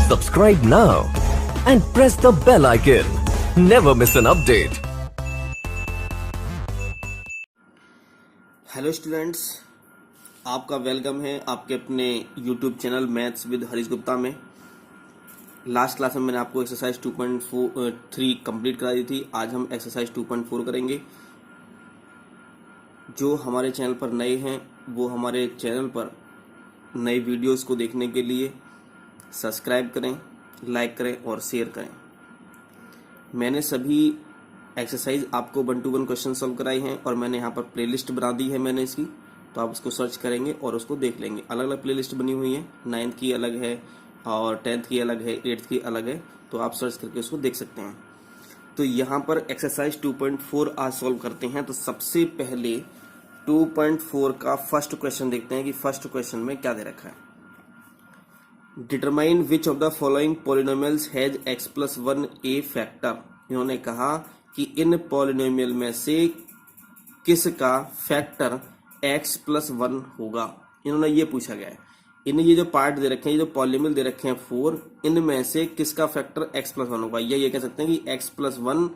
Subscribe now and press the bell icon. Never miss an update. Hello students, आपका welcome है आपके अपने YouTube channel maths with Harish Gupta में। Last class में मैंने आपको एक्सरसाइज 2.3 कंप्लीट करा दी थी। आज हम एक्सरसाइज 2.4 करेंगे। जो हमारे चैनल पर नए हैं वो हमारे चैनल पर नए वीडियोस को देखने के लिए सब्सक्राइब करें, लाइक करें और शेयर करें। मैंने सभी एक्सरसाइज आपको 1 to 1 क्वेश्चन सॉल्व कराए हैं और मैंने यहाँ पर प्लेलिस्ट बना दी है मैंने इसकी, तो आप उसको सर्च करेंगे और उसको देख लेंगे। अलग अलग प्लेलिस्ट बनी हुई है, 9th की अलग है और 10th की अलग है, 8th की अलग है, तो आप सर्च करके उसको देख सकते हैं। तो यहाँ पर एक्सरसाइज 2.4 आज सॉल्व करते हैं। तो सबसे पहले 2.4 का फर्स्ट क्वेश्चन देखते हैं कि फर्स्ट क्वेश्चन में क्या दे रखा है। Determine which of the following polynomials has x+1 A factor. इन्होंने कहा कि इन पॉलिनोमियल में से किसका फैक्टर x+1 होगा। इन्होंने ये पूछा गया है। इन्हें ये जो पार्ट दे रखे हैं, ये जो पॉलिनोमियल दे रखे हैं 4, इनमें से किसका फैक्टर x+1 होगा। ये कह सकते हैं कि x+1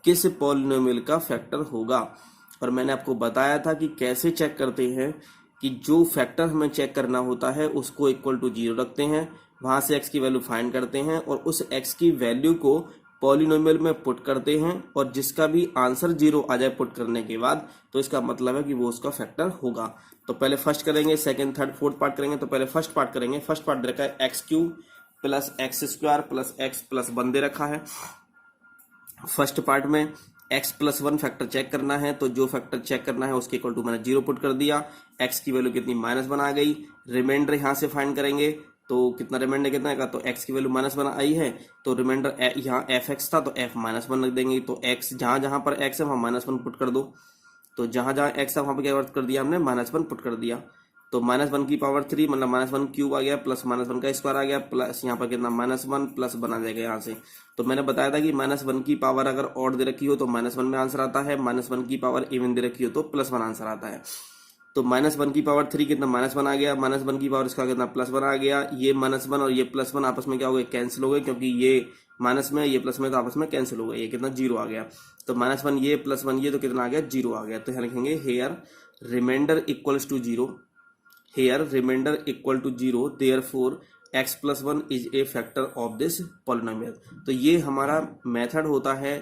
किस पॉलिनोमियल का फैक्टर होगा। और मैंने आपको बताया था कि कैसे चेक करते हैं कि जो फैक्टर हमें चेक करना होता है उसको इक्वल टू 0 रखते हैं, वहां से x की वैल्यू फाइंड करते हैं और उस x की वैल्यू को पॉलिनोमियल में पुट करते हैं और जिसका भी आंसर 0 आ जाए पुट करने के बाद, तो इसका मतलब है कि वो उसका फैक्टर होगा। तो पहले फर्स्ट करेंगे, सेकंड, थर्ड, फोर्थ पार्ट करेंगे। तो पहले फर्स्ट पार्ट करेंगे। फर्स्ट पार्ट दे रखा है x³ plus x² plus x+1 दे रखा है। फर्स्ट पार्ट में x+1 फैक्टर चेक करना है, तो जो फैक्टर चेक करना है उसके इक्वल टू मैंने 0 पुट कर दिया। x की वैल्यू कितनी, -1 आ गई। रिमाइंडर यहां से फाइंड करेंगे, तो कितना रिमाइंडर कितना का, तो x की वैल्यू -1 आई है, तो रिमाइंडर यहाँ fx था तो f -1 रख देंगे। तो x जहां जहां पर x है वहां -1 पुट कर दो। तो जहां जहां x है वहां पर क्या कर दिया हमने, -1 पुट कर दिया। तो -1 की पावर 3 मतलब -1³ आ गया, प्लस -1 का स्क्वायर आ गया, प्लस यहाँ पर कितना -1 प्लस बना जाएगा यहाँ से। तो मैंने बताया था कि -1 की पावर अगर ऑड दे रखी हो तो -1 में आंसर आता है, -1 की पावर इवन दे रखी हो तो +1 आंसर आता है। तो -1 की पावर 3 कितना, -1 आ गया, -1 की पावर इसका कितना, +1 आ गया। ये -1 और ये +1 आपस में क्या हो गए, कैंसिल हो गए, क्योंकि ये माइनस में ये प्लस में तो आपस में कैंसिल हो गए। ये कितना, 0 आ गया। तो -1 ये +1 ये तो कितना आ गया, 0 आ गया। तो यहाँ लिखेंगे here remainder equals to 0, here remainder equal to 0, therefore x+1 is a factor of this polynomial. तो ये हमारा मेथड होता है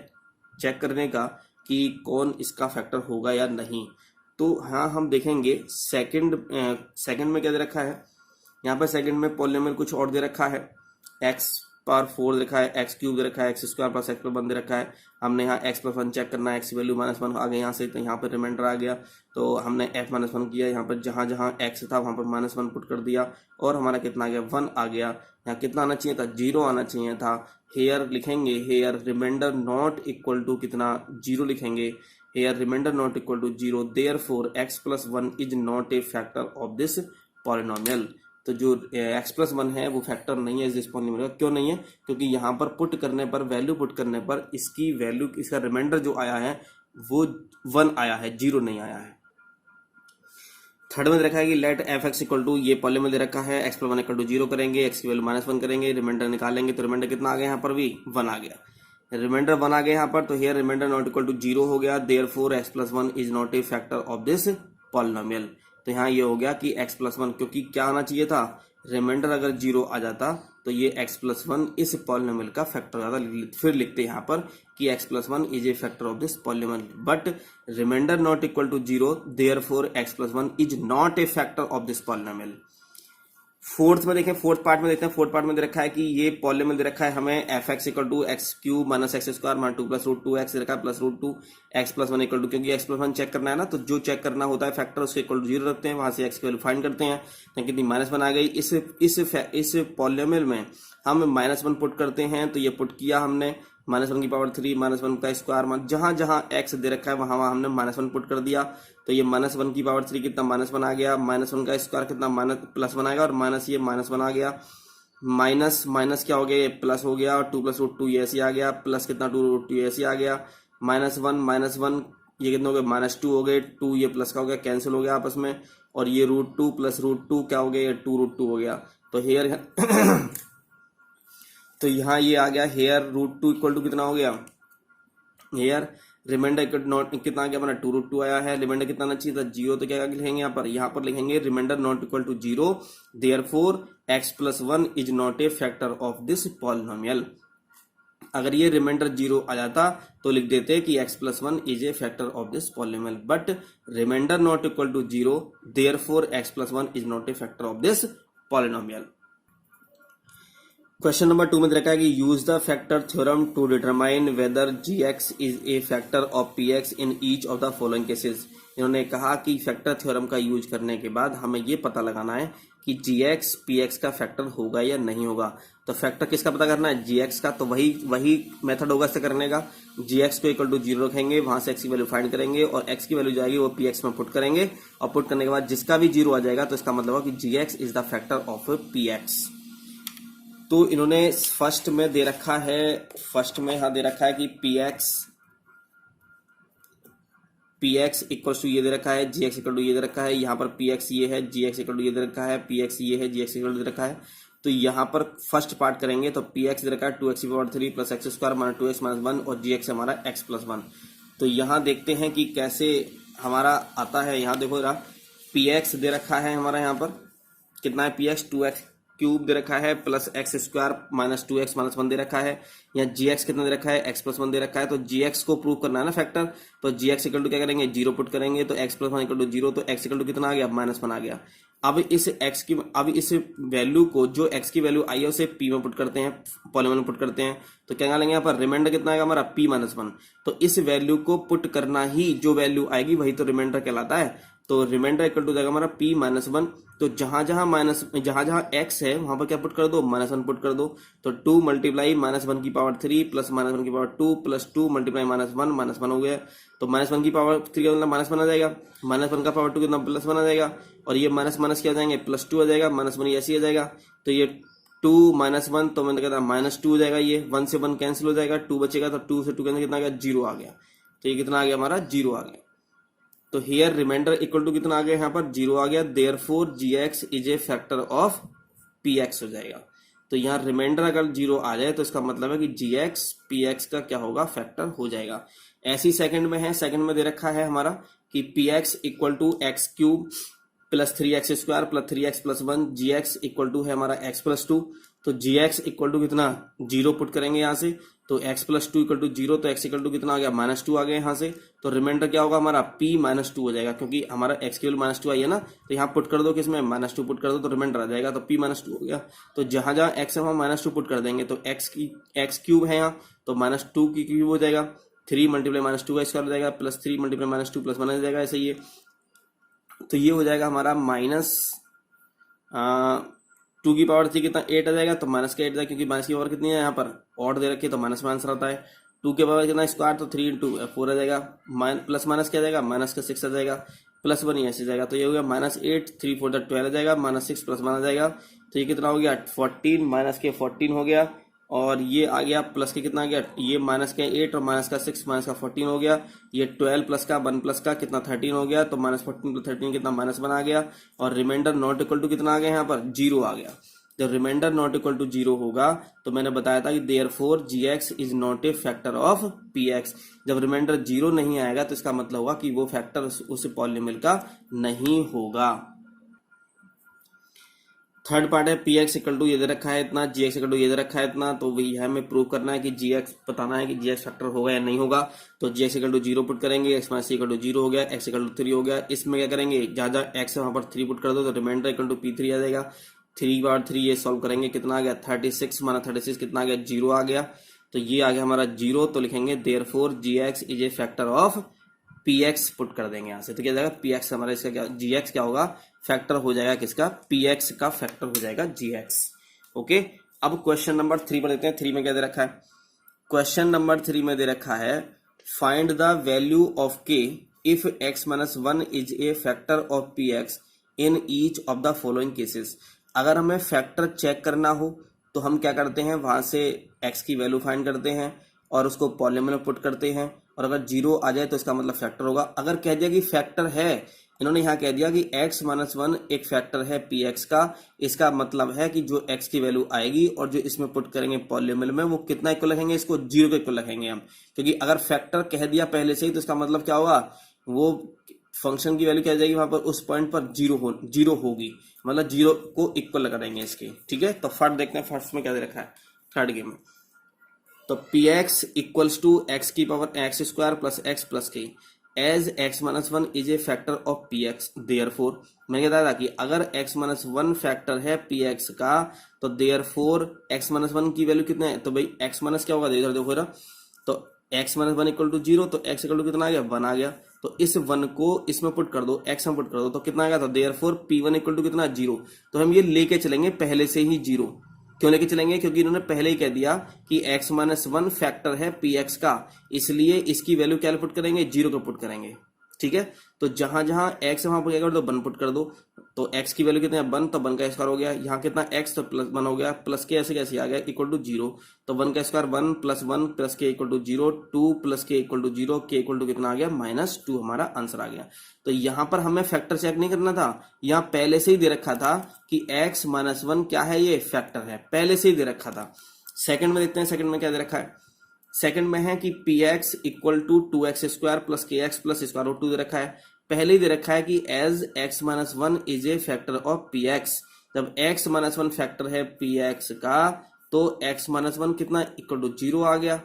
चेक करने का कि कौन इसका फैक्टर होगा या नहीं। तो हाँ, हम देखेंगे सेकंड में क्या दे रखा है। यहाँ पर सेकंड में पॉलिनोमियल कुछ और दे रखा है, x⁴ दे रखा है, x³ दे रखा है, x² प्लस x+1 दे रखा है। हमने यहाँ x+1 चेक करना है, x की वैल्यू -1 आ गई यहाँ से, तो यहाँ पर रिमाइंडर आ गया। तो हमने f-1 किया, यहाँ पर जहाँ जहाँ x था वहाँ पर -1 पुट कर दिया और हमारा कितना आ गया, 1 आ गया। यहाँ कितना आना चाहिए था, 0 आना चाहिए था। हेयर लिखेंगे, here remainder not equal to कितना, 0 लिखेंगे। Here remainder not equal to 0, therefore x+1 is not a factor of this polynomial. तो जो x+1 है वो फैक्टर नहीं है इस पॉलिनोमियल का। क्यों नहीं है, क्योंकि यहाँ पर पुट करने पर, वैल्यू पुट करने पर इसकी वैल्यू, इसका रिमाइंडर जो आया है वो 1 आया है, 0 नहीं आया है। थर्ड में रखा है कि लेट fx इक्वल टू, ये पॉलिनोमियल दे रखा है, x+1 इक्वल टू 0 करेंगे, x की वैल्यू -1 करेंगे, रिमाइंडर निकालेंगे। तो रिमाइंडर कितना आ गया, यहाँ पर भी 1 आ गया। रिमाइंडर 1 आ गया यहाँ पर, तो here remainder not equal to 0 हो गया, therefore x+1 is not a factor of this polynomial. तो यहाँ ये हो गया कि x+1, क्योंकि क्या आना चाहिए था, रिमाइंडर अगर 0 आ जाता तो ये x+1 इस पॉलिनोमियल का फैक्टर हो जाता। फिर लिखते यहाँ पर कि x+1 is a factor of this polynomial, but remainder not equal to 0, therefore x+1 is not a factor of this polynomial. Fourth में देखें, फोर्थ पार्ट में देखते हैं। फोर्थ पार्ट में दे रखा है कि ये पॉलिनोमियल दे रखा है हमें fx equal to x³ minus x² 2 plus √2x दे रखा है, प्लस √2 x+1 इक्वल टू, क्योंकि x+1 चेक करना है ना, तो जो चेक करना होता है फैक्टर उसके इक्वल टू 0 रखते हैं, वहां से x की वैल्यू फाइंड करते हैं। तो कितनी, -1 आ गई। इस पॉलिनोमियल में हम -1 पुट करते हैं, तो ये पुट किया हमने, -1 की पावर 3, -1 का स्क्वायर, जहां जहां x दे रखा है वहां वहां हमने -1 पुट कर दिया। तो ये -1 की पावर 3 कितना, -1 आ गया, -1 का स्क्वायर कितना, +1 आएगा, और माइनस ये -1 आ गया, माइनस माइनस क्या हो गया, ये प्लस हो गया, और 2 प्लस √2 ये ऐसे आ गया, प्लस कितना 2 √2 ऐसे आ गया, -1 ये कितना हो गया, -2 हो गए, 2 ये प्लस का हो गया, कैंसिल हो गया आपस में, और ये √2 प्लस √2 क्या हो गया, ये 2 √2 हो गया। तो हेयर तो यहाँ ये आ गया here root two equal to कितना हो गया, हेयर रिमाइंडर नॉट कितना आ गया हमारा 2√2 आया है, रिमाइंडर कितना आना चाहिए था 0, तो क्या लिखेंगे यहाँ पर लिखेंगे remainder not equal to 0, therefore x+1 is not a factor of this polynomial. अगर ये रिमाइंडर 0 आ जाता तो लिख देते कि x+1 is a factor of this polynomial, but remainder not equal to 0, therefore x+1 is not a factor of this polynomial. Question number 2 में रखा है कि use the factor theorem to determine whether gx is a factor of px in each of the following cases. इन्होंने कहा कि factor theorem का use करने के बाद हमें ये पता लगाना है कि gx px का फैक्टर होगा या नहीं होगा। तो फैक्टर किसका पता करना है, gx का, तो वही मेथड होगा इससे करने का। gx को इक्वल टू 0 रखेंगे, वहां से x की वैल्यू फाइंड करेंगे और x की वैल्यू जाएगी वो px में पुट करेंगे, और पुट करने के बाद जिसका भी 0 आ जाएगा तो इसका मतलब है कि gx is the factor of px। तो इन्होंने फर्स्ट में दे रखा है, यहाँ दे रखा है कि px इक्वल टू ये दे रखा है, gx इक्वल टू ये दे रखा है, यहाँ पर px ये है, gx इक्वल टू ये दे रखा है, px ये है, gx इक्वल टू दे रखा है। तो यहाँ पर फर्स्ट पार्ट करेंगे तो px दे रखा है 2x³ plus x² minus 2x minus 1 और gx हमारा x+1। तो यहाँ देखते हैं कि कैसे हमारा आता है। यहाँ देखो जरा, px दे रखा है हमारा, यहाँ पर कितना है px 2x³ दे रखा है plus x² minus 2x minus 1 दे रखा है। यहाँ gx कितना दे रखा है, x+1 दे रखा है। तो gx को प्रूव करना है ना फैक्टर, तो gx इक्वल टू क्या करेंगे 0 पुट करेंगे, तो x+1 इक्वल टू 0, तो x इक्वल टू कितना आ गया -1 आ गया। अब इस वैल्यू को, जो x की वैल्यू आई है उसे p में पुट करते हैं, पॉलिनोमियल में पुट करते हैं, तो क्या लेंगे यहाँ पर रिमाइंडर कितना आएगा हमारा p-1। तो इस वैल्यू को पुट करना ही, जो वैल्यू आएगी वही तो रिमाइंडर कहलाता है। तो रिमाइंडर इक्वल टू जाएगा हमारा p-1। तो जहां जहां x है वहां पर क्या पुट कर दो, -1 पुट कर दो। तो 2 मल्टीप्लाई -1 की पावर 3 प्लस -1 की पावर 2 प्लस 2 मल्टीप्लाई -1 हो गया। तो -1 की पावर 3 का मतलब -1 आ जाएगा, -1 का पावर 2 कितना +1 आ जाएगा, और ये माइनस क्या आ जाएंगे +2 आ जाएगा, -1 ऐसे ही आ जाएगा। तो ये 2 -1, तो मैंने कहता -2 हो जाएगा, ये 1 से 1 कैंसिल हो जाएगा, 2 बचेगा, तो 2 से 2 कैंसिल कितना आ गया 0 आ गया। तो ये कितना आ गया हमारा 0 आ गया। तो हियर रिमाइंडर इक्वल टू कितना आ गया, यहाँ पर 0 आ गया, therefore gx is a factor of px हो जाएगा। तो यहाँ रिमाइंडर अगर 0 आ जाए तो इसका मतलब है कि gx px का क्या होगा, फैक्टर हो जाएगा। ऐसी सेकंड में है, सेकंड में दे रखा है हमारा कि px equal to x³ plus 3x² plus 3x plus 1, gx equal to है हमारा x+2। तो gx इक्वल टू कितना 0 पुट करेंगे यहाँ से, तो x+2 इक्वल टू 0, तो x इक्वल टू कितना आ गया -2 आ गया यहाँ से। तो रिमाइंडर क्या होगा हमारा p-2 हो जाएगा, क्योंकि हमारा x की वैल्यू -2 आई है ना, तो यहाँ पुट कर दो, किसमें -2 पुट कर दो, तो रिमाइंडर आ जाएगा, तो p-2 हो गया। तो जहां जहां x है वहां -2 पुट कर देंगे, तो x³ है यहाँ, तो -2 की क्यूब हो जाएगा, 3 मल्टीप्लाई -2 का स्क्वायर हो जाएगा, प्लस 3 मल्टीप्लाई -2 प्लस 1 हो जाएगा, ऐसे ही। तो ये हो जाएगा हमारा -2 की पावर 3 कितना 8 आ जाएगा, तो माइनस का 8 जाएगा, क्योंकि माइनस की पावर कितनी है यहाँ पर ऑड दे रखी है, तो माइनस में आंसर आता है। 2 के पावर कितना स्क्वायर, तो 3 × 4 आ जाएगा, प्लस माइनस क्या जाएगा, माइनस का 6 आ जाएगा, प्लस 1 ऐसे जाएगा। तो ये हो गया -8, 3 4 12 आ जाएगा, -6 प्लस 1 आ जाएगा। तो ये कितना हो गया 14, माइनस के 14 हो गया, और ये आ गया प्लस के कितना आ गया, ये माइनस का 8 और माइनस का 6 माइनस का 14 हो गया। ये 12 प्लस का 1 प्लस का कितना 13 हो गया, तो -14 प्लस 13 कितना -1 आ गया, और रिमाइंडर नॉट इक्वल टू कितना आ गया यहाँ पर 0 आ गया। जब रिमाइंडर नॉट इक्वल टू 0 होगा तो मैंने बताया था कि therefore gx is not a factor of px। जब रिमाइंडर 0 नहीं आएगा तो इसका मतलब होगा कि वो फैक्टर उस पॉलिनोमियल का नहीं होगा। थर्ड पार्ट है px इक्वल टू ये दे रखा है इतना, gx इक्वल टू ये दे रखा है इतना, तो वही है हमें प्रूव करना है कि gx बताना है कि gx फैक्टर होगा या नहीं होगा। तो gx इक्वल टू 0 पुट करेंगे, x माइनस इक्वल टू 0 हो गया, x इक्वल टू 3 हो गया। इसमें क्या करेंगे, जहाँ जहाँ x है वहां पर 3 पुट कर दो, तो रिमाइंडर इक्वल टू p3 आ जाएगा। 3/3 ये सॉल्व करेंगे, कितना आ गया 36, माना 36 कितना आ गया 0 आ गया। तो ये आ गया हमारा 0, तो लिखेंगे therefore gx is a factor of px put कर देंगे यहाँ से। तो क्या जाएगा px हमारा, इसका क्या gx क्या होगा, फैक्टर हो जाएगा किसका, px का फैक्टर हो जाएगा gx। ओके, अब क्वेश्चन नंबर 3 पर देखते हैं। 3 में क्या दे रखा है, क्वेश्चन नंबर 3 में दे रखा है find the value of k if x-1 is a factor of px in each of the following cases. अगर हमें फैक्टर चेक करना हो तो हम क्या करते हैं, वहां से x की वैल्यू फाइंड करते हैं और उसको पॉलिनोमियल में पुट करते हैं, और अगर 0 आ जाए तो इसका मतलब फैक्टर होगा। अगर कह दिया कि फैक्टर है इन्होंने यहाँ कह दिया कि x माइनस वन एक फैक्टर है px का। इसका मतलब है कि जो x की वैल्यू आएगी और जो इसमें पुट करेंगे पॉलिनोमियल में, वो कितना इक्वल रखेंगे, इसको 0 के इक्वल रखेंगे हम। क्योंकि अगर फैक्टर कह दिया पहले से ही तो इसका मतलब क्या होगा, वो फंक्शन की वैल्यू क्या आ जाएगी, वहां पर उस पॉइंट पर जीरो होगी, मतलब 0 को इक्वल करेंगे इसके। ठीक है, तो फर्स्ट देखते हैं फर्स्ट में क्या दे रखा है थर्ड गेम में। तो px इक्वल्स टू एक्स की power x square plus x plus k as x minus one is a factor of px, therefore मैंने बताया था कि अगर x माइनस वन फैक्टर है px का तो देयरफॉर x माइनस वन की वैल्यू कितना है, तो भाई x माइनस क्या होगा, इधर देखो, तो x minus one equal to 0, तो x इक्वल टू कितना आ गया, 1 आ गया। तो इस 1 को इसमें पुट कर दो, x में पुट कर दो, तो कितना आ गया, तो देयरफॉर p1 इक्वल टू कितना 0। तो हम ये लेके चलेंगे पहले से ही 0। क्यों लेके चलेंगे, क्योंकि इन्होंने पहले ही कह दिया कि x माइनस वन फैक्टर है px का, इसलिए इसकी वैल्यू क्या पुट करेंगे, 0 को पुट करेंगे। ठीक है, तो जहां जहां x वहां पुट कर दो, 1 पुट कर दो, तो x की वैल्यू कितना है 1, तो 1 का स्क्वायर हो गया। यहाँ कितना x, तो प्लस 1 हो गया, प्लस के ऐसे कैसे आ गया इक्वल टू 0, तो 1 का स्क्वायर 1 प्लस 1 प्लस के इक्वल टू 0, 2 प्लस के इक्वल टू 0, के इक्वल टू कितना आ गया -2, हमारा आंसर आ गया। तो यहाँ पर हमें फैक्टर चेक नहीं करना था, यहाँ पहले से ही दे रखा था कि x माइनस वन क्या है, ये फैक्टर है, पहले से ही दे रखा था। सेकंड में देखते हैं, सेकंड में क्या दे रखा है। सेकंड में है कि px equal to 2x square plus k x plus square root 2 दे रखा है। पहले ही दे रखा है कि as x minus one is a factor of px। जब x माइनस वन फैक्टर है px का तो x माइनस वन कितना इक्वल टू 0 आ गया।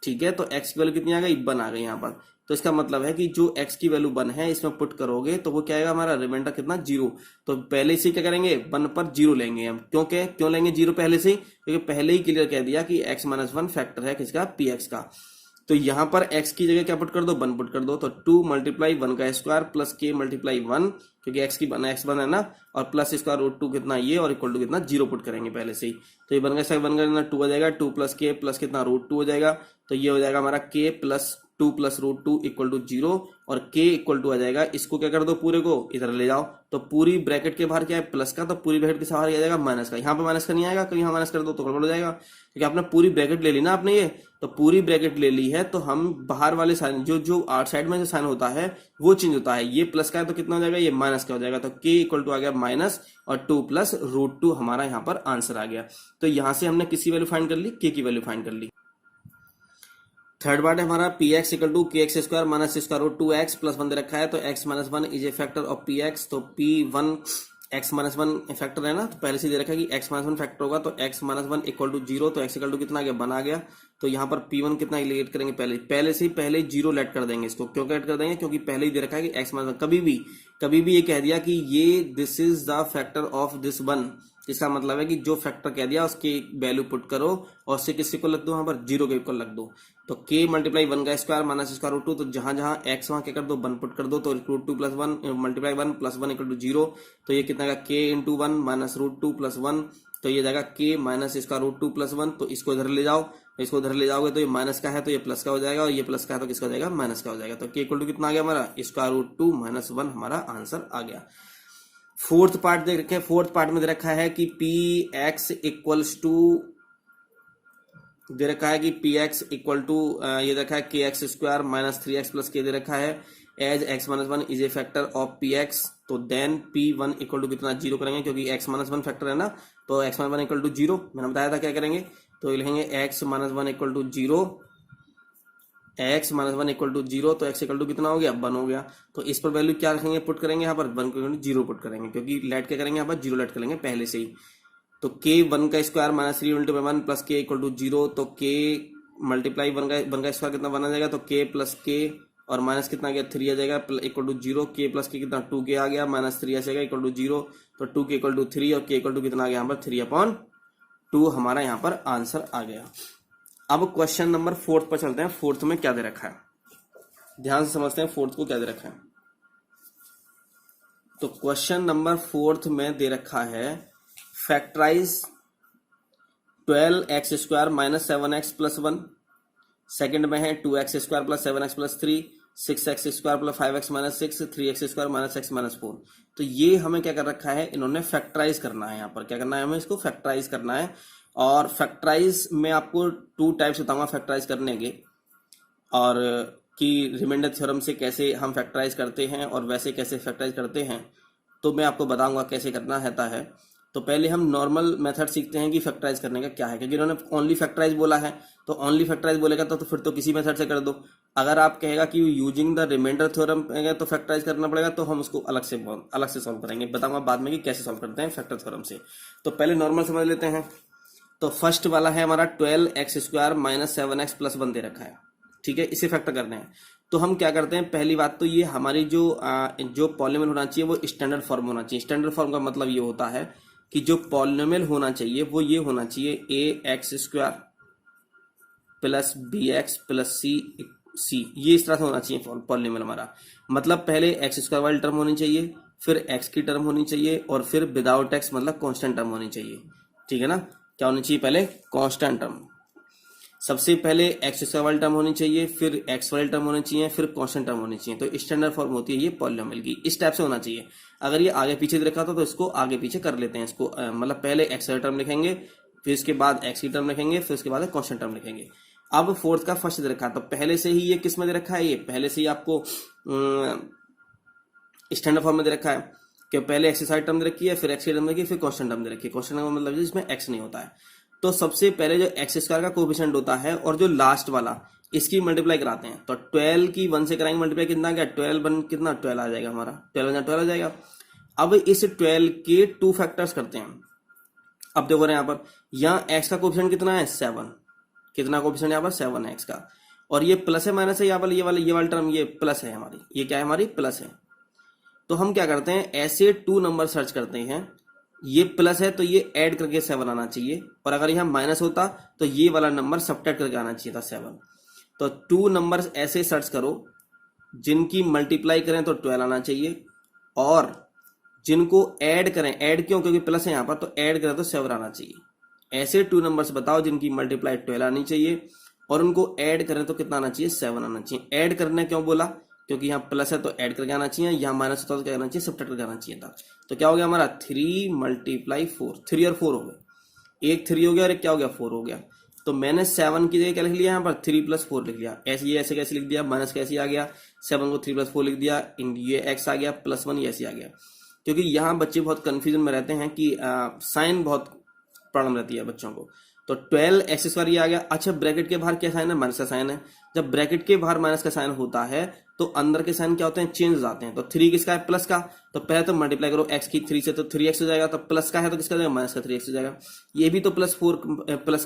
ठीक है, तो x की वैल्यू कितनी आ गई, 1 आ गई यहाँ पर। तो इसका मतलब है कि जो x की वैल्यू 1 है इसमें पुट करोगे तो वो क्या आएगा, हमारा रिमाइंडर कितना 0। तो पहले से क्या करेंगे, 1 पर 0 लेंगे हम। क्यों लेंगे 0 पहले से ही, क्योंकि पहले ही क्लियर कह दिया कि x माइनस वन फैक्टर है किसका, px का। तो यहाँ पर x की जगह क्या पुट कर दो, 1 पुट कर दो, तो 2 मल्टीप्लाई 1 का स्क्वायर प्लस के मल्टीप्लाई 1, क्योंकि x की x 1 है ना, और प्लस स्क्वायर रूट 2 कितना ये, और इक्वल टू कितना 0 पुट करेंगे पहले से ही। तो ये 1 का स्क्वायर 1 का 2 हो जाएगा, 2 प्लस के प्लस कितना रूट 2 हो जाएगा, तो ये हो जाएगा हमारा k plus 2 plus root 2 equal to 0, और k इक्वल टू आ जाएगा, इसको क्या कर दो, पूरे को इधर ले जाओ, तो पूरी ब्रैकेट के बाहर क्या है प्लस का, तो पूरी ब्रैकेट के बाहर आ जाएगा माइनस का। यहाँ पे माइनस का नहीं आएगा, कहीं यहाँ माइनस कर दो तो गड़बड़ हो जाएगा, क्योंकि आपने पूरी ब्रैकेट ले ली ना आपने, ये तो पूरी ब्रैकेट ले ली है, तो हम बाहर वाले साइन जो आउट साइड में जो साइन होता है वो चेंज होता है। ये प्लस का है तो कितना हो जाएगा, ये माइनस का हो जाएगा, तो k इक्वल टू आ गया माइनस और 2 प्लस रूट 2, हमारा यहाँ पर आंसर आ गया। तो यहाँ से हमने किसी वैल्यू फाइंड कर ली, k की वैल्यू फाइंड कर ली। थर्ड पार्ट है हमारा px equal to k x square minus square root 2x plus 1 दे रखा है, तो x minus one is a factor of px। तो p1 x minus one factor है ना, तो पहले से दे रखा है कि x माइनस वन फैक्टर होगा, तो x minus one equal to 0, तो x इक्वल टू कितना आ गया, 1 आ गया। तो यहाँ पर p1 कितना लेट करेंगे, पहले 0 लेट कर देंगे इसको। क्यों लेट कर देंगे, क्योंकि पहले ही दे रखा है कि x माइनस वन, कभी भी ये कह दिया कि ये this is the factor of this one, इसका मतलब है कि जो फैक्टर कह दिया उसकी वैल्यू पुट करो और उससे किसके को लग दो, यहाँ पर 0 के इक्वल लग दो। तो k मल्टीप्लाई 1 का स्क्वायर माइनस स्क्वायर रूट 2, तो जहां जहां x वहां क्या कर दो, 1 पुट कर दो, तो root 2 plus 1 multiply 1 plus 1 equal to 0, तो ये कितना का k into 1 minus root 2 plus 1, तो ये जाएगा k माइनस इसका रूट 2 प्लस 1, तो इसको इधर ले जाओ, इसको इधर ले जाओगे तो ये माइनस का है तो ये प्लस का हो जाएगा, और ये प्लस का है तो किसका हो जाएगा, माइनस का हो जाएगा। तो k इक्वल टू कितना आ गया हमारा, स्क्वायर रूट 2 माइनस 1, हमारा आंसर आ गया। फोर्थ पार्ट देख रखे हैं, फोर्थ पार्ट में दे रखा है कि px इक्वल्स टू, दे रखा है कि px इक्वल टू ये रखा है kx square minus 3x plus k दे रखा है as x minus one is a factor of px। तो देन p1 इक्वल टू कितना 0 करेंगे, क्योंकि x माइनस वन फैक्टर है ना, तो x minus one equal to 0 मैंने बताया था क्या करेंगे, तो लिखेंगे x minus one equal to 0, x minus one equal to 0, तो x इक्वल टू कितना हो गया, 1 हो गया। तो इस पर वैल्यू क्या रखेंगे, पुट करेंगे यहाँ पर 1 को 0 पुट करेंगे, क्योंकि लेट क्या करेंगे यहाँ पर 0 लेट करेंगे पहले से ही। तो k 1 का square minus 3 into 1 plus k equal to 0, तो k मल्टीप्लाई 1 का स्क्वायर कितना बना जाएगा, तो k प्लस k और माइनस कितना आ गया 3 आ जाएगा equal to 0, k plus k कितना 2k आ गया माइनस 3 आ जाएगा इक्वल टू 0, तो 2k इक्वल टू 3 और k इक्वल टू कितना आ गया यहाँ पर 3/2, हमारा यहाँ पर आंसर आ गया। अब क्वेश्चन नंबर 4 पर चलते हैं। फोर्थ में क्या दे रखा है, ध्यान से समझते हैं फोर्थ को क्या दे रखा है। तो क्वेश्चन नंबर 4 में दे रखा है factorise 12x square minus 7x plus 1। Second में है 2x square plus 7x plus 3, 6x square plus 5x minus 6, 3x square minus x minus 4। तो ये हमें क्या कर रखा है, इन्होंने फैक्टराइज करना है। यहाँ पर क्या करना है, हमें इसको फैक्टराइज करना है। और फैक्टराइज में आपको 2 टाइप्स बताऊंगा फैक्टराइज करने के, और कि रिमाइंडर थ्योरम से कैसे हम फैक्टराइज करते हैं और वैसे कैसे फैक्टराइज करते हैं, तो मैं आपको बताऊंगा कैसे करना रहता है। तो पहले हम नॉर्मल मेथड सीखते हैं कि फैक्टराइज करने का क्या है, क्योंकि इन्होंने ओनली फैक्टराइज बोला है, तो ओनली फैक्टराइज बोलेगा तो फिर तो किसी मेथड से कर दो। अगर आप कहेगा कि यूजिंग द रिमाइंडर थ्योरम तो फैक्टराइज करना पड़ेगा, तो हम उसको अलग से सॉल्व करेंगे। बताऊंगा बाद में कि कैसे सॉल्व करते हैं फैक्टर थ्योरम से। तो पहले नॉर्मल समझ लेते हैं। तो फर्स्ट वाला है हमारा 12x² माइनस 7x प्लस 1 दे रखा है, ठीक है, इसे फैक्टर करने हैं। तो हम क्या करते हैं, पहली बात तो ये हमारी जो पॉलिनोमियल होना चाहिए वो स्टैंडर्ड फॉर्म होना चाहिए। स्टैंडर्ड फॉर्म का मतलब ये होता है कि जो पॉलिनोमियल होना चाहिए वो ये होना चाहिए ax² plus bx plus c, ये इस तरह से होना चाहिए पॉलिनोमियल हमारा। मतलब पहले x² वाली टर्म होनी चाहिए, फिर x की टर्म होनी चाहिए, और फिर विदाउट x मतलब कांस्टेंट टर्म होनी चाहिए, ठीक है ना। क्या होनी चाहिए, पहले कांस्टेंट टर्म, सबसे पहले x² वाली टर्म होनी चाहिए, फिर x वाली टर्म होनी चाहिए, फिर कांस्टेंट टर्म होनी चाहिए। तो स्टैंडर्ड फॉर्म होती है ये पॉलिनोमियल की, इस टाइप से होना चाहिए। अगर ये आगे पीछे दे रखा था तो इसको आगे पीछे कर लेते हैं। इसको मतलब पहले x वाली टर्म लिखेंगे, फिर इसके बाद x की टर्म लिखेंगे, फिर उसके बाद कांस्टेंट टर्म लिखेंगे। अब फोर्थ का फर्स्ट दे रखा है, तो पहले से ही ये किस में दे रखा है, ये पहले से ही आपको स्टैंडर्ड फॉर्म में दे रखा है कि पहले x साइड टर्म दे रखी है, फिर x की टर्म दे रखी है, फिर कांस्टेंट टर्म दे रखी है। कांस्टेंट का मतलब जिसमें x नहीं होता है। तो सबसे पहले जो x² का कोएफिशिएंट होता है और जो लास्ट वाला, इसकी मल्टीप्लाई कराते हैं। तो 12 की 1 से कराएंगे मल्टीप्लाई, कितना गया 12 1 कितना 12 आ जाएगा हमारा, 12 आ जाएगा। अब इस 12 के 2 फैक्टर्स करते हैं। अब देखो यहाँ पर, यहाँ x का कोएफिशिएंट कितना है 7, कितना कोएफिशिएंट यहाँ पर 7 है x का, और ये प्लस है माइनस है, ये वाली टर्म ये प्लस है हमारी, ये क्या है हमारी प्लस है। तो हम क्या करते हैं, ऐसे 2 नंबर सर्च करते हैं, ये प्लस है तो ये ऐड करके 7 आना चाहिए, और अगर यहाँ माइनस होता तो ये वाला नंबर सब्ट्रैक्ट करके आना चाहिए था 7। तो 2 नंबर्स ऐसे सर्च करो जिनकी मल्टीप्लाई करें तो 12 आना चाहिए, और जिनको ऐड करें, ऐड क्यों, क्योंकि प्लस है यहाँ पर, तो ऐड करें तो 7 आना चाहिए। ऐसे 2 नंबर्स बताओ जिनकी मल्टीप्लाई 12 आनी चाहिए, और उनको ऐड करें तो कितना आना चाहिए 7 आना चाहिए। ऐड करने क्यों बोला, क्योंकि यहाँ प्लस है तो ऐड करके आना चाहिए, यहाँ माइनस होता तो क्या करना चाहिए, सब्ट्रैक्ट करके आना चाहिए था। तो क्या हो गया हमारा 3 × 4, 3 और 4 हो गए, एक 3 हो गया और एक क्या हो गया 4 हो गया। तो मैंने 7 की जगह क्या लिख लिया यहाँ पर 3 + 4 लिख लिया। ऐसे कैसे लिख दिया, माइनस कैसे आ गया, 7 को 3 + 4 लिख दिया, ये x आ गया +1 ये ऐसे आ गया। क्योंकि यहाँ बच्चे बहुत कंफ्यूजन में रहते हैं कि साइन बहुत प्रॉब्लम रहती है बच्चों को। तो 12x² ये आ गया। अच्छा, ब्रैकेट के बाहर क्या साइन है, माइनस का साइन है। जब ब्रैकेट के बाहर माइनस का साइन होता है तो अंदर के साइन क्या होते हैं, चेंज हो जाते हैं। तो 3 किसका है, प्लस का, तो पहले तो मल्टीप्लाई करो x की 3 से, तो 3x हो जाएगा। तो प्लस का है तो किसका हो जाएगा, माइनस का 3x हो जाएगा। ये भी तो प्लस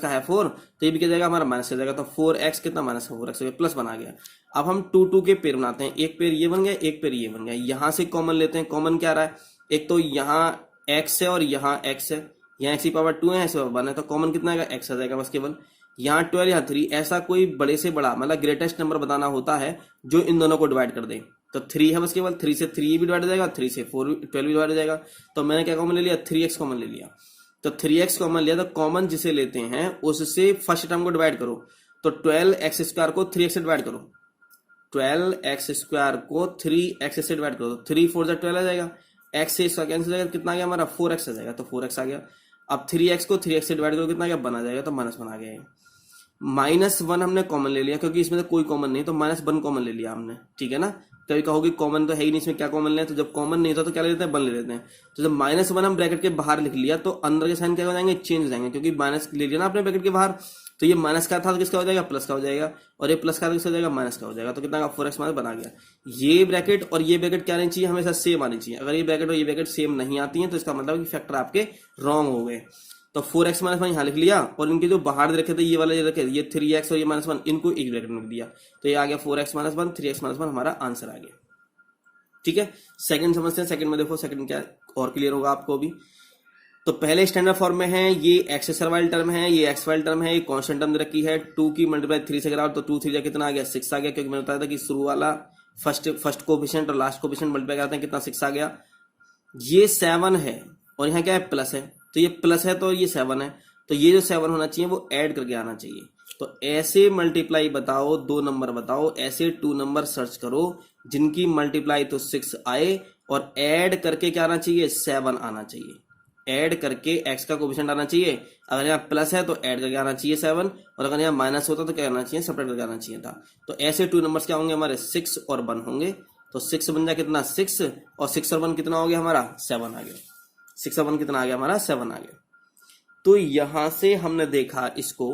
का है 4, तो ये भी क्या जाएगा हमारा माइनस हो जाएगा। तो 4x कितना, माइनस का 4x हो गया, प्लस बना गया। अब हम 2 के पेयर बनाते हैं, एक पेयर ये बन गया, एक पेयर ये बन गया। यहां से कॉमन लेते हैं, कॉमन क्या रहा है, एक तो यहाँ x है और यहाँ x है, यहाँ x की पावर 2 है, ऐसे 1 है, तो कॉमन कितना आएगा x आ जाएगा बस केवल। यहाँ 12 यहाँ 3, ऐसा कोई बड़े से बड़ा मतलब ग्रेटेस्ट नंबर बताना होता है जो इन दोनों को डिवाइड कर दे। तो 3 है बस केवल, 3 से 3 भी डिवाइड हो जाएगा, 3 से 12 भी डिवाइड हो जाएगा। तो मैंने क्या कॉमन ले लिया, 3x कॉमन ले लिया। तो 3x कॉमन लिया, तो कॉमन जिसे लेते हैं उससे फर्स्ट टर्म को डिवाइड करो। तो 12x² को 3x से डिवाइड करो, 12x² को 3x से डिवाइड करो, तो 3 4 जा 12 आ जाएगा, x से इसका कैंसिल हो जाएगा, कितना आ गया हमारा 4x आ जाएगा, तो 4x आ गया। अब 3x को 3x से डिवाइड करो, कितना आ गया, 1 आ जाएगा, तो -1 आ गया। -1 हमने कॉमन ले लिया क्योंकि इसमें तो कोई कॉमन नहीं, तो -1 कॉमन ले लिया हमने, ठीक है ना। कभी कहोगे कॉमन तो है ही नहीं, इसमें क्या कॉमन लें, तो जब कॉमन नहीं होता तो क्या ले लेते हैं, 1 ले लेते हैं। तो जब -1 हम ब्रैकेट के बाहर लिख लिया तो अंदर के साइन क्या हो जाएंगे, चेंज हो जाएंगे, क्योंकि माइनस ले लिया ना आपने ब्रैकेट के बाहर। तो ये माइनस का था तो किसका हो जाएगा, प्लस का हो जाएगा, और ये प्लस का किसका हो जाएगा, माइनस का हो जाएगा। तो कितना का 4x माइनस बना गया। ये ब्रैकेट और ये ब्रैकेट क्या आनी चाहिए, हमेशा सेम आनी चाहिए। अगर ये ब्रैकेट और ये ब्रैकेट सेम नहीं आती है तो इसका मतलब कि फैक्टर आपके रॉन्ग हो गए। तो 4x माइनस 1 यहाँ लिख लिया, और इनके जो बाहर रखे थे ये वाले ये रखे, ये 3x और ये -1, इनको एक ब्रैकेट में लिख दिया। तो ये आ गया 4x माइनस 1, 3x माइनस 1 हमारा आंसर आ गया, ठीक है। सेकंड समझते हैं, सेकंड में देखो, सेकंड क्या और क्लियर होगा आपको भी। तो पहले स्टैंडर्ड फॉर्म में है, ये x वाली टर्म है, ये x वाली टर्म है, ये कांस्टेंट टर्म रखी है। 2 की मल्टीप्लाई 3 से कराओ तो 2 3 कितना आ गया, 6 आ गया, क्योंकि मैंने बताया था कि शुरू वाला फर्स्ट कोएफिशिएंट और लास्ट कोएफिशिएंट मल्टीप्लाई करते हैं, कितना 6 आ गया। ये 7 है और यहाँ क्या है, प्लस है, तो ये प्लस है तो ये 7 है, तो ये जो 7 होना चाहिए वो ऐड करके आना चाहिए। तो ऐसे मल्टीप्लाई बताओ, 2 नंबर बताओ, ऐसे 2 नंबर सर्च करो जिनकी मल्टीप्लाई तो 6 आए और ऐड करके क्या आना चाहिए, 7 आना चाहिए। ऐड करके x का कोफिशिएंट आना चाहिए। अगर यहाँ प्लस है तो ऐड करके आना चाहिए 7, और अगर यहाँ माइनस होता तो क्या आना चाहिए, सब्ट्रैक्ट करके आना चाहिए था। तो ऐसे 2 नंबर्स क्या होंगे हमारे, 6 और 1 होंगे। तो 6 बन जाए कितना 6, और 6 और 1 कितना हो गया हमारा 7 आ गया। 6 और 1 कितना आ गया हमारा 7 आ गया। तो यहां से हमने देखा इसको,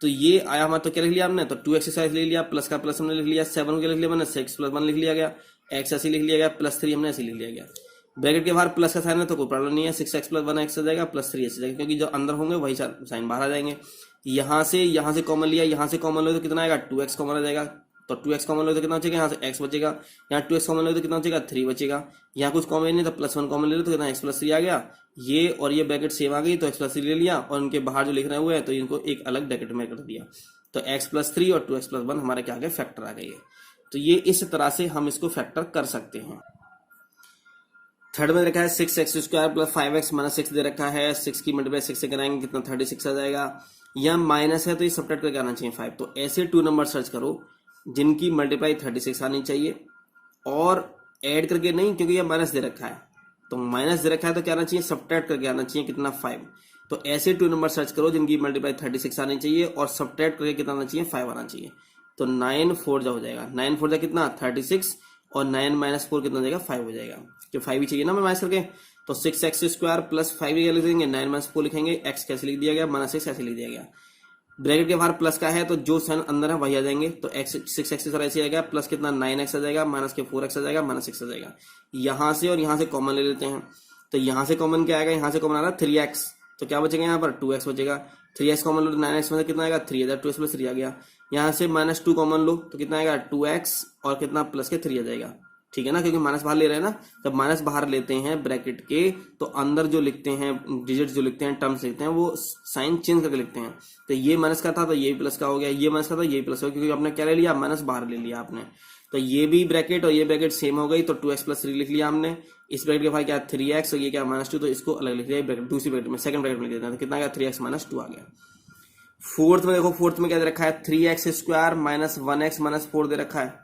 तो ये आया हमारा, तो क्या लिख लिया हमने, तो 2x ले लिया, प्लस का प्लस हमने लिख लिया, 7 के लिख लिया मैंने, 6 + 1 लिख लिया गया, x ऐसे लिख लिया गया, +3 हमने ऐसे लिख लिया गया। ब्रैकेट के बाहर प्लस का साइन है तो कोई प्रॉब्लम नहीं है, 6x + 1x आ जाएगा, +3 ऐसे जाएगा, क्योंकि जो अंदर होंगे वही साइन बाहर आ जाएंगे। यहाँ से कॉमन लिया, यहाँ से कॉमन लो तो कितना आएगा 2x कॉमन आ जाएगा, तो 2x कॉमन लो तो कितना बचेगा, यहाँ से x बचेगा, यहाँ 2x कॉमन लो तो कितना बचेगा 3 बचेगा। यहाँ कुछ कॉमन नहीं तो +1 कॉमन ले लो तो कितना x + 3 आ गया। ये और ये ब्रैकेट सेम आ गई तो x + 3 ले लिया, और उनके बाहर जो लिख रहे हुए हैं तो इनको एक अलग ब्रैकेट में कर दिया। तो x + 3 और 2x + 1 हमारे क्या आ गए, फैक्टर आ गए। तो ये इस तरह से हम इसको फैक्टर कर सकते हैं। थर्ड में रखा है 6x² + 5x - 6 दे रखा है, 6 की मल्टीप्लाई 6 से कराएंगे कितना 36 आ जाएगा। यहाँ माइनस है तो ये सब्ट्रैक्ट करके आना चाहिए 5। तो ऐसे 2 नंबर सर्च करो जिनकी मल्टीप्लाई 36 आनी चाहिए, और ऐड करके नहीं, क्योंकि ये माइनस दे रखा है, तो माइनस दे रखा है तो क्या आना चाहिए, सब्ट्रैक्ट करके आना चाहिए कितना 5। तो ऐसे 2 नंबर सर्च करो जिनकी मल्टीप्लाई 36 आनी चाहिए और सब्ट्रैक्ट करके कितना आना चाहिए 5 आना चाहिए। तो 9 4 जा हो जाएगा, 9 4 जा कितना 36, और 9 - 4 कितना हो जाएगा 5 हो जाएगा, जो 5 ही चाहिए ना मैं माइनस करके। तो 6x² + 5 लिख देंगे, 9 - 4 लिखेंगे, x कैसे लिख दिया गया -6 ऐसे लिख दिया गया। ब्रैकेट के बाहर प्लस का है तो जो साइन अंदर है वही आ जाएंगे, तो x 6x ऐसे आ गया, प्लस कितना 9x आ जाएगा, माइनस के 4x आ जाएगा, -6 आ जाएगा। यहाँ से और यहाँ से कॉमन ले लेते हैं, तो यहाँ से कॉमन क्या आएगा, यहाँ से कॉमन आ रहा है 3x, तो क्या बचेगा यहाँ पर 2x बचेगा। 3x कॉमन लो तो 9x में कितना आएगा 3 आ, 2x + 3 आ गया। यहाँ से -2 कॉमन लो तो कितना आएगा 2x, और कितना प्लस के 3 आ जाएगा, ठीक है ना, क्योंकि माइनस बाहर ले रहे हैं ना। जब माइनस बाहर लेते हैं ब्रैकेट के तो अंदर जो लिखते हैं डिजिट्स जो लिखते हैं, टर्म्स लिखते हैं, वो साइन चेंज करके लिखते हैं। तो ये माइनस का था तो ये प्लस का हो गया, ये माइनस का था ये प्लस हो गया, क्योंकि आपने क्या ले लिया, माइनस बाहर ले लिया आपने। तो ये भी ब्रैकेट और ये ब्रैकेट सेम हो गई, तो 2x + 3 लिख लिया हमने। इस ब्रैकेट के भाई क्या 3x, और ये क्या -2, तो इसको अलग लिख लिया ब्रैकेट, दूसरी ब्रैकेट में सेकंड ब्रैकेट में लिख देते हैं, तो कितना आ गया 3x - 2 आ गया। फोर्थ में देखो, फोर्थ में क्या दे रखा है 3x² - 1x - 4 दे रखा है।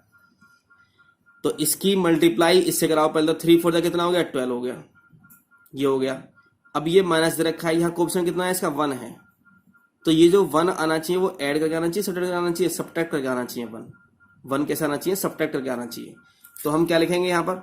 तो इसकी मल्टीप्लाई इससे कराओ पहले, तो 3 4 जा कितना हो गया 12 हो गया, ये हो गया। अब ये माइनस दे रखा है, यहाँ कोएफिशिएंट कितना है इसका 1 है, तो ये जो 1 आना चाहिए वो ऐड करके आना चाहिए, सब्ट्रैक्ट करके आना चाहिए, सब्ट्रैक्ट करके आना चाहिए। 1 कैसे आना चाहिए, सब्ट्रैक्ट करके आना चाहिए। तो हम क्या लिखेंगे यहाँ पर,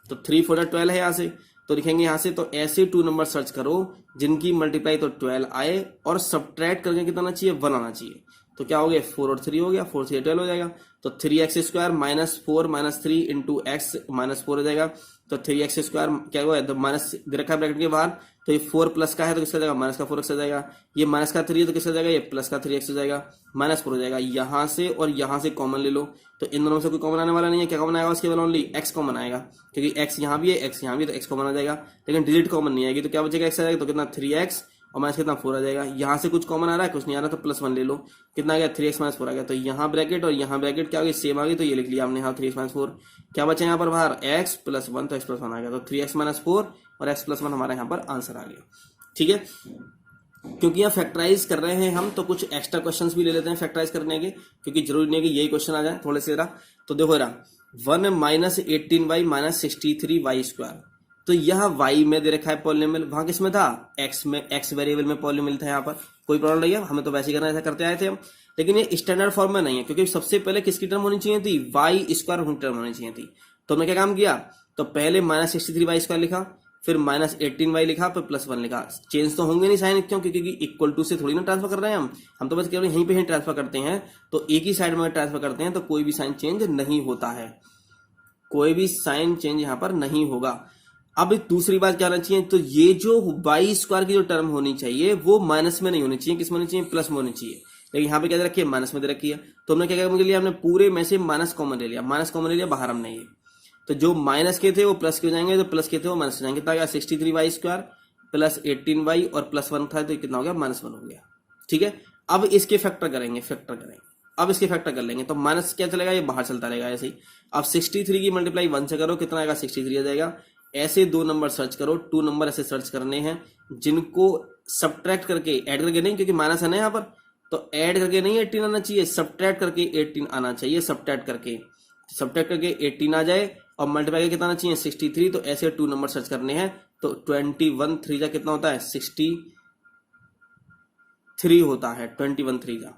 तो 3 4 12 है यहाँ से, तो लिखेंगे यहाँ से। तो ऐसे 2 नंबर सर्च करो जिनकी मल्टीप्लाई तो 12 आए और सब्ट्रैक्ट करके कितना आना चाहिए 1 आना चाहिए। तो क्या हो गया 4 और 3 हो गया, 4 3 12 हो जाएगा। तो 3x² - 4 - 3 × x - 4 हो जाएगा। तो 3x² क्या हुआ, तो माइनस दे रखा है ब्रैकेट के बाहर, तो ये 4 प्लस का है तो किसका जाएगा माइनस का 4x आ जाएगा। ये माइनस का 3 है तो किसका जाएगा, ये प्लस का 3x हो जाएगा, -4 हो जाएगा। यहाँ से और यहाँ से कॉमन ले लो, तो इन दोनों से कोई कॉमन आने वाला नहीं है। क्या कॉमन आएगा उसके केवल ओनली x कॉमन आएगा, क्योंकि x यहाँ भी है x यहाँ भी है, तो x कॉमन आ जाएगा। लेकिन डिजिट कॉमन नहीं आएगी, तो क्या बचेगा x आ जाएगा, तो कितना 3x और माइनस कितना 4 आ जाएगा। यहाँ से कुछ कॉमन आ रहा है, कुछ नहीं आ रहा, तो +1 ले लो, कितना आ गया 3x - 4 आ गया। तो यहाँ ब्रैकेट और यहाँ ब्रैकेट क्या आ गई सेम आ गई, तो ये लिख लिया हमने यहाँ 3x - 4। क्या बचा यहाँ पर बाहर x + 1, तो x + 1 आ गया। तो 3x - 4 और x + 1 हमारा यहाँ पर आंसर आ गया, ठीक है। क्योंकि यहाँ फैक्टराइज कर रहे हैं हम, तो कुछ एक्स्ट्रा क्वेश्चंस भी ले लेते हैं फैक्टराइज करने के, क्योंकि जरूरी नहीं है कि यही क्वेश्चन आ जाए, थोड़े से रहा। तो देखो रहा 1 - 18y - 63y², तो यह y में दे रखा है पॉलिनोमियल, वहां किसमें था x में, x वेरिएबल में पॉलिनोमियल था। यहाँ पर कोई प्रॉब्लम नहीं है, हमें तो वैसे ही करना, ऐसा करते आए थे हम। लेकिन ये स्टैंडर्ड फॉर्म में नहीं है, क्योंकि सबसे पहले किसकी टर्म होनी चाहिए थी, y² टर्म होनी चाहिए थी। तो हमने क्या काम किया, तो पहले -63y² लिखा, फिर -18y लिखा, फिर +1 लिखा। चेंज तो होंगे नहीं साइन, क्यों, क्योंकि इक्वल टू से थोड़ी ना ट्रांसफर कर रहे हैं हम तो बस केवल यहीं पे ही ट्रांसफर करते हैं। तो एक ही साइड में ट्रांसफर करते हैं तो कोई भी साइन चेंज नहीं होता है, कोई भी साइन चेंज यहाँ पर नहीं होगा। अब दूसरी बात क्या होना चाहिए, तो ये जो y² की जो टर्म होनी चाहिए वो माइनस में नहीं होनी चाहिए, किस में होनी चाहिए, प्लस में होनी चाहिए। लेकिन यहाँ पे क्या दे रखी है, माइनस में दे रखी है। तो हमने क्या किया, हमने पूरे में से माइनस कॉमन ले लिया, माइनस कॉमन ले लिया बाहर हमने ये। तो जो माइनस के थे वो प्लस के हो जाएंगे, जो प्लस के थे वो माइनस हो जाएंगे। कितना गया 63y² + 18y और +1 था, तो कितना हो गया -1 हो गया, ठीक है। अब इसके फैक्टर करेंगे, अब इसके फैक्टर कर लेंगे, तो माइनस क्या चलेगा, ये बाहर चलता रहेगा ऐसे ही। अब 63 की मल्टीप्लाई 1 से करो, कितना आएगा 63 आ जाएगा। ऐसे 2 नंबर सर्च करो, 2 नंबर ऐसे सर्च करने हैं जिनको सब्ट्रैक्ट करके, ऐड करके नहीं, क्योंकि माइनस है ना यहाँ पर, तो ऐड करके नहीं 18 आना चाहिए, सब्ट्रैक्ट करके 18 आना चाहिए, सब्ट्रैक्ट करके। सब्ट्रैक्ट करके 18 आ जाए और मल्टीप्लाई कितना आना चाहिए 63, तो ऐसे 2 नंबर सर्च करने हैं। तो 21 3 जा कितना होता है 63 होता है, 21 3 जा,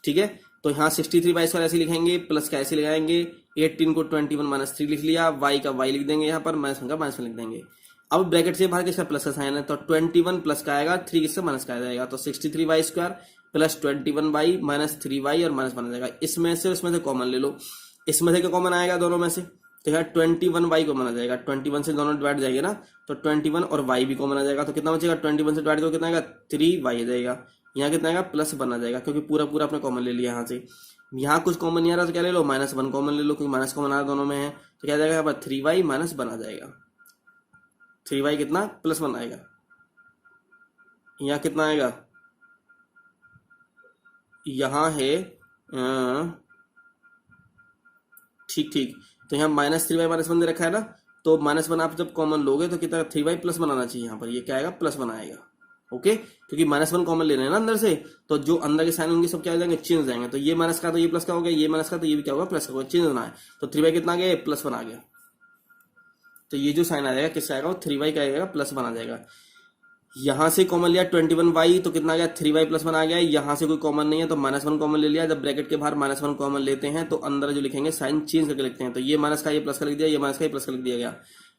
ठीक है। तो यहाँ 63 बाई स्क्वायर ऐसे लिखेंगे, प्लस का ऐसे लगाएंगे, 18 को 21 माइनस 3 लिख लिया, वाई का वाई लिख देंगे यहाँ पर, माइनस 1 का माइनस 1 लिख देंगे। अब ब्रैकेट से बाहर किसका प्लस का साइन है, तो 21 प्लस का आएगा, 3 किसका माइनस का आ जाएगा, तो 63 y square plus 21 y minus 3 y और माइनस 1 आ जाएगा। इसमें से उसमें से कॉमन ले लो, इसमें से क्या कॉमन आएगा दोनों में से, तो यहाँ 21 वाई कॉमन आ जाएगा, 21 से दोनों डिवाइड जाएंगे ना, तो 21 और वाई भी कॉमन आ जाएगा, तो कितना बचेगा 21 से डिवाइड करो कितना आएगा 3 वाई आ जाएगा। यहाँ कितना आएगा प्लस 1 आ जाएगा, क्योंकि पूरा पूरा आपने कॉमन ले लिया यहाँ से। यहाँ कुछ कॉमन नहीं आ रहा तो क्या ले लो माइनस 1 कॉमन ले लो, क्योंकि माइनस कॉमन आ रहा दोनों में है, तो क्या जाएगा यहाँ पर 3 वाई माइनस 1 आ जाएगा। 3 वाई कितना प्लस 1 आएगा, यहाँ कितना आएगा, यहाँ है ठीक ठीक, तो यहाँ माइनस 3 वाई माइनस 1 दे रखा है ना, तो माइनस 1 आप जब कॉमन लोगे तो कितना 3 वाई प्लस 1 आना चाहिए, यहाँ पर ये क्या आएगा प्लस 1 आएगा। ओके, क्योंकि माइनस 1 कॉमन ले रहे हैं ना अंदर से, तो जो अंदर के साइन होंगे सब क्या हो जाएंगे चेंज हो जाएंगे, तो ये माइनस का तो ये प्लस का हो गया, ये माइनस का तो ये भी क्या होगा प्लस का होगा, चेंज होना है। तो 3 वाई कितना आ गया प्लस 1 आ गया, तो ये जो साइन आ जाएगा किसका आएगा 3 वाई का आएगा प्लस 1 आ जाएगा। यहाँ से कॉमन लिया 21 वाई, तो कितना आ गया 3 वाई प्लस 1 आ गया। यहाँ से कोई कॉमन नहीं है तो माइनस 1 कॉमन ले लिया, जब ब्रैकेट के बाहर माइनस 1 कॉमन लेते हैं तो अंदर जो लिखेंगे साइन चेंज करके लिखते हैं, तो ये माइनस का ये प्लस का लिख दिया, ये माइनस का ये प्लस का लिख दिया गया।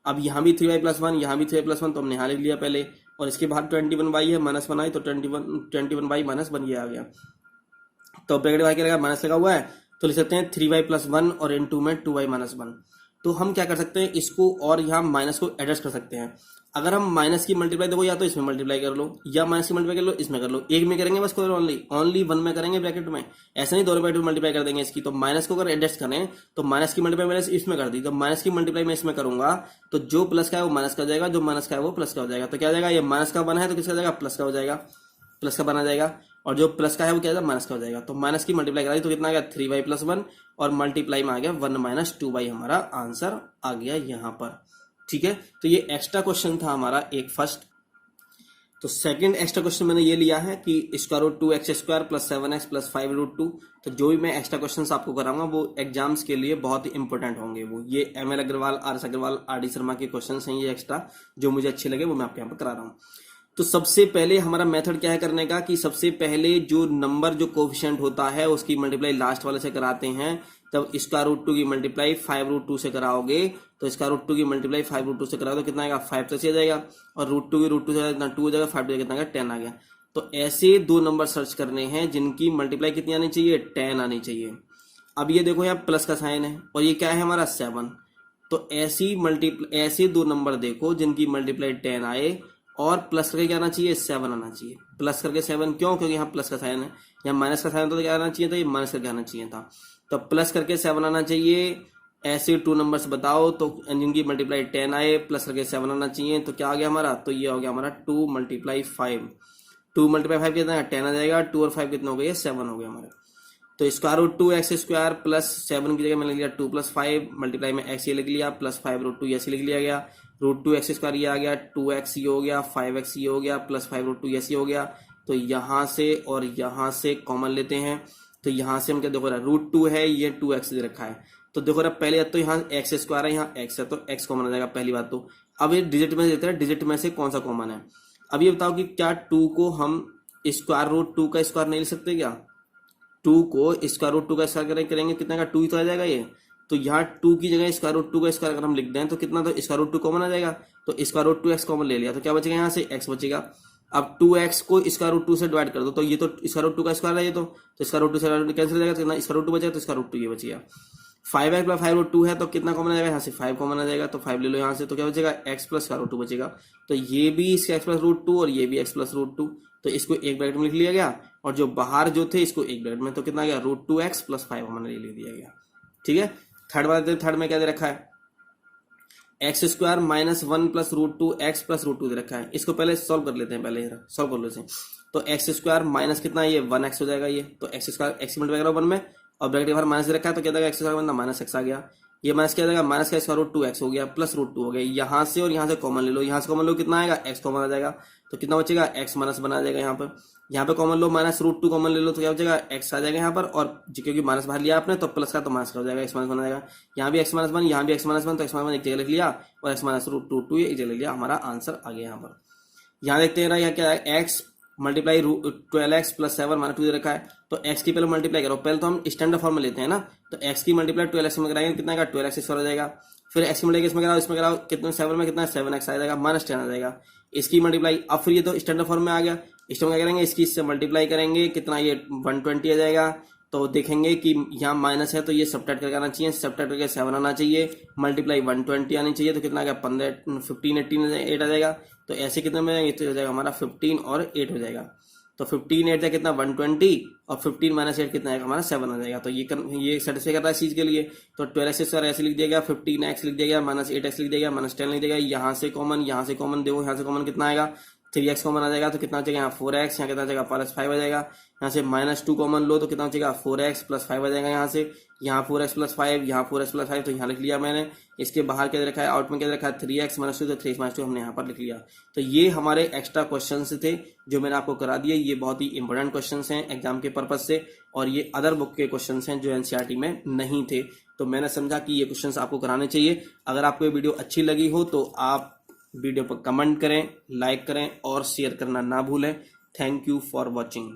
अब यहाँ भी 3 वाई प्लस 1, यहाँ भी 3 वाई प्लस 1, तो हमने यहाँ लिख लिया पहले, और इसके बाहर 21 वाई है माइनस 1 आई, तो 21 वाई माइनस 1 ये आ गया। तो ब्रैकेट वाई क्या लगा माइनस लगा हुआ है, तो लिख सकते हैं 3 वाई प्लस 1 और इनटू में 2 वाई माइनस 1। तो हम क्या कर सकते हैं इसको और यहाँ माइनस को एडजस्ट कर सकते हैं। अगर हम माइनस की मल्टीप्लाई देखो या तो इसमें मल्टीप्लाई कर लो, या माइनस की मल्टीप्लाई कर लो इसमें कर लो, एक में करेंगे बस, कोई ओनली 1 में करेंगे ब्रैकेट में, ऐसा नहीं दोनों बाई 2 मल्टीप्लाई कर देंगे इसकी। तो माइनस को अगर एडजस्ट करें तो माइनस की मल्टीप्लाई मैंने इसमें कर दी, तो माइनस की मल्टीप्लाई मैं इसमें करूंगा, तो जो प्लस का है वो माइनस का हो जाएगा, जो माइनस का है वो प्लस का हो जाएगा। तो क्या हो जाएगा, ये माइनस का 1 है तो किसका हो जाएगा प्लस का हो जाएगा, प्लस का 1 आ जाएगा, और जो प्लस का है वो क्या जाएगा माइनस का हो जाएगा। तो माइनस की मल्टीप्लाई करा दी तो कितना आ गया 3 वाई प्लस 1, और मल्टीप्लाई में आ गया 1 माइनस 2 वाई, हमारा आंसर आ गया यहाँ पर। ठीक है, तो ये एक्स्ट्रा क्वेश्चन था हमारा एक फर्स्ट। तो सेकंड एक्स्ट्रा क्वेश्चन मैंने ये लिया है कि square root 2x square plus 7x plus 5 root 2। तो जो भी मैं एक्स्ट्रा क्वेश्चंस आपको कराऊंगा वो एग्जाम्स के लिए बहुत ही इंपॉर्टेंट होंगे। वो ये ML Agarwal, RS Agarwal, RD Sharma के क्वेश्चंस हैं ये एक्स्ट्रा, जो मुझे अच्छे लगे वो मैं आपके यहाँ पर करा रहा हूँ। तो सबसे पहले हमारा मेथड क्या है करने का, कि सबसे पहले जो नंबर जो कोफिशिएंट होता है उसकी मल्टीप्लाई लास्ट वाले से कराते हैं। तब स्क्वायर रूट 2 की मल्टीप्लाई 5 रूट 2 से कराओगे, तो स्क्वायर रूट 2 की मल्टीप्लाई 5 रूट 2 से कराओगे तो कितना आएगा 5 प्लस आ जाएगा, और रूट 2 की रूट 2 से कितना 2 हो जाएगा, 5 कितना आएगा 10 आ गया। तो ऐसे 2 नंबर सर्च करने हैं जिनकी मल्टीप्लाई कितनी आनी चाहिए 10 आनी चाहिए। अब ये देखो यहाँ प्लस का साइन है और ये क्या है हमारा 7, तो ऐसे 2 नंबर देखो जिनकी मल्टीप्लाई 10 आए और प्लस करके क्या आना चाहिए 7 आना चाहिए। प्लस करके 7 क्यों, क्योंकि यहाँ प्लस का साइन है, यहाँ माइनस का साइन तो क्या आना चाहिए था, ये माइनस करके आना चाहिए था। तो प्लस करके 7 आना चाहिए। ऐसे 2 नंबर्स बताओ तो जिनकी मल्टीप्लाई 10 आए, प्लस करके 7 आना चाहिए, तो क्या आ गया हमारा, तो ये हो गया हमारा 2 मल्टीप्लाई 5। 2 मल्टीप्लाई 5 कितना है 10 आ जाएगा, 2 और 5 कितना हो गया 7 हो गया हमारा। तो square root 2x square plus 7 की जगह मैंने लिख लिया 2 प्लस 5, मल्टीप्लाई में x ये लिख लिया, प्लस 5 रूट 2 ऐसे लिख लिया गया, रूट 2x स्क्वायर ये आ गया, 2x ये हो गया, 5x ये हो गया, प्लस 5 रूट 2 ऐसे हो गया। तो यहाँ से और यहाँ से कॉमन लेते हैं, तो यहाँ से हम क्या देखो रहा रूट 2 है, ये 2x दे रखा है, तो देखो रहा पहले तो यहाँ x स्क्वायर है, यहाँ x है तो x कॉमन आ जाएगा पहली बात। तो अब ये डिजिट में देते हैं, डिजिट में से कौन सा कॉमन है। अब ये बताओ कि क्या 2 को हम स्क्वायर रूट 2 का स्क्वायर नहीं लिख सकते क्या, 2 को स्क्वायर रूट 2 का स्क्वायर करेंगे कितना का 2 ही तो आ जाएगा ये। तो यहाँ 2 की जगह स्क्वायर रूट 2 का स्क्वायर अगर हम लिख दें तो कितना, तो स्क्वायर रूट 2 कॉमन आ जाएगा, तो स्क्वायर रूट 2x कॉमन ले लिया, तो क्या बचेगा यहाँ से x बचेगा। अब 2x को स्क्वायर रूट 2 से डिवाइड कर दो, तो ये तो स्क्वायर रूट 2 का स्क्वायर है, ये तो स्क्वायर रूट 2 से कैंसिल हो जाएगा, तो स्क्वायर रूट 2 बचेगा, तो स्क्वायर रूट 2 ये बचेगा। 5x प्लस 5 रूट 2 है तो कितना कॉमन आ जाएगा, यहाँ से 5 कॉमन आ जाएगा, तो 5 ले लो यहाँ से, तो क्या बचेगा x प्लस स्क्वायर रूट 2 बचेगा। तो ये भी इसका x प्लस रूट 2 और ये भी x प्लस रूट 2, तो इसको एक ब्रैकेट में लिख लिया गया, और जो बाहर जो थे इसको एक ब्रैकेट में, तो कितना गया रूट 2x प्लस 5 हमने लिख दिया गया। ठीक है, थर्ड वाला थर्ड में क्या दे रखा है, x square minus 1 plus root 2 x plus root 2 दे रखा है। इसको पहले सॉल्व कर लेते हैं, पहले सॉल्व कर लेते हैं। तो एक्स स्क्वायर माइनस कितना ये 1x हो जाएगा, ये तो एक्स स्क्वायर एक्स मल्टीप्लाई करो 1 में, और ब्रैकेट के बाहर माइनस दे रखा है, तो क्या देगा एक्स स्क्वायर बनना माइनस एक्स आ गया। ये माइनस क्या हो जाएगा, माइनस का स्क्वायर रूट 2x हो गया प्लस रूट 2 हो गया। यहाँ से और यहाँ से कॉमन ले लो, यहाँ से कॉमन लो कितना आएगा, x कॉमन आ जाएगा, तो कितना बचेगा, x माइनस बना जाएगा। यहाँ पे कॉमन लो, माइनस रूट 2 कॉमन ले लो तो क्या हो जाएगा, x आ जाएगा यहाँ पर, और क्योंकि माइनस बाहर लिया आपने तो प्लस का तो माइनस का हो जाएगा, x माइनस बना जाएगा। यहाँ भी x माइनस वन, यहाँ भी x माइनस वन, तो x माइनस वन एक जगह लिख लिया और x माइनस रूट 2 एक जगह लिख लिया, हमारा आंसर आ गया यहाँ पर। यहाँ देखते हैं यहाँ क्या है, x multiply 12x plus 7 minus 2 दे रखा है, तो x की पहले मल्टीप्लाई करो, पहले तो हम स्टैंडर्ड फॉर्म में लेते हैं ना, तो x की मल्टीप्लाई 12x में कराएंगे कितना आएगा, 12x स्क्वायर हो जाएगा। फिर x की मल्टीप्लाई इसमें कराओ कितने 7 में कितना 7x आ जाएगा, माइनस 10 आ जाएगा। इसकी मल्टीप्लाई अब फिर ये तो स्टैंडर्ड फॉर्म में आ गया, इस टाइम क्या करेंगे, इसकी इससे मल्टीप्लाई करेंगे कितना, ये 120 आ जाएगा। तो देखेंगे कि यहाँ माइनस है तो ये सबट्रैक्ट करके आना चाहिए, सबट्रैक्ट करके 7 आना चाहिए, मल्टीप्लाई 120 आनी चाहिए, तो कितना आ गया 15 18 8 आ जाएगा। तो ऐसे कितने में ये तो हो जाएगा हमारा 15 और 8 हो जाएगा, तो 15 8 कितना 120 और 15 माइनस 8 कितना आएगा हमारा 7 आ जाएगा। तो ये सेटिस्फाई कर रहा है इस चीज के लिए, तो 12x स्क्वायर ऐसे लिख दिया गया, 15x लिख दिया गया, माइनस 8x लिख दिया गया, माइनस 10 लिख दिया गया। यहाँ से कॉमन देखो, यहाँ से कॉमन कितना आएगा, 3x कॉमन आ जाएगा, तो कितना आ जाएगा यहाँ 4x, यहाँ कितना आ जाएगा प्लस 5 आ जाएगा। यहाँ से माइनस 2 कॉमन लो तो कितना आ जाएगा 4x प्लस 5 आ जाएगा। यहाँ 4x प्लस 5, यहाँ 4x प्लस 5, तो यहाँ लिख लिया मैंने। इसके बाहर क्या दे रखा है, आउट में क्या दे रखा है 3x माइनस 2, तो 3x माइनस 2 हमने यहाँ पर लिख लिया। तो ये हमारे एक्स्ट्रा क्वेश्चन थे जो मैंने आपको करा दिए, ये बहुत ही इंपॉर्टेंट क्वेश्चन हैं एग्जाम के पर्पज से, और ये अदर बुक के क्वेश्चन हैं जो एनसीईआरटी में नहीं थे, तो मैंने समझा कि ये क्वेश्चन आपको कराने चाहिए। अगर आपको ये वीडियो अच्छी लगी हो तो आप वीडियो पर कमेंट करें, लाइक करें और शेयर करना ना भूलें। Thank you for watching.